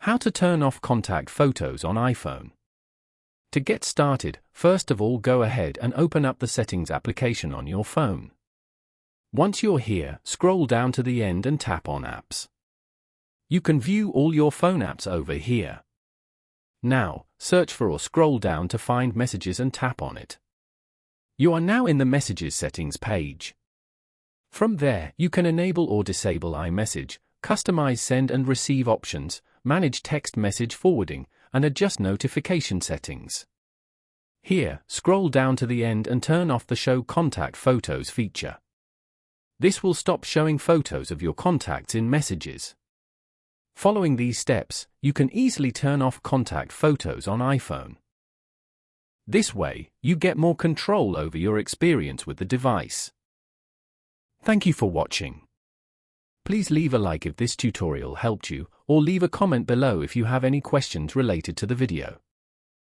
How to turn off contact photos on iPhone. To get started, first of all go ahead and open up the Settings application on your phone. Once you're here, scroll down to the end and tap on Apps. You can view all your phone apps over here. Now, search for or scroll down to find Messages and tap on it. You are now in the Messages settings page. From there, you can enable or disable iMessage, customize send and receive options, manage text message forwarding, and adjust notification settings. Here, scroll down to the end and turn off the Show Contact Photos feature. This will stop showing photos of your contacts in Messages. Following these steps, you can easily turn off contact photos on iPhone. This way, you get more control over your experience with the device. Thank you for watching. Please leave a like if this tutorial helped you, or leave a comment below if you have any questions related to the video.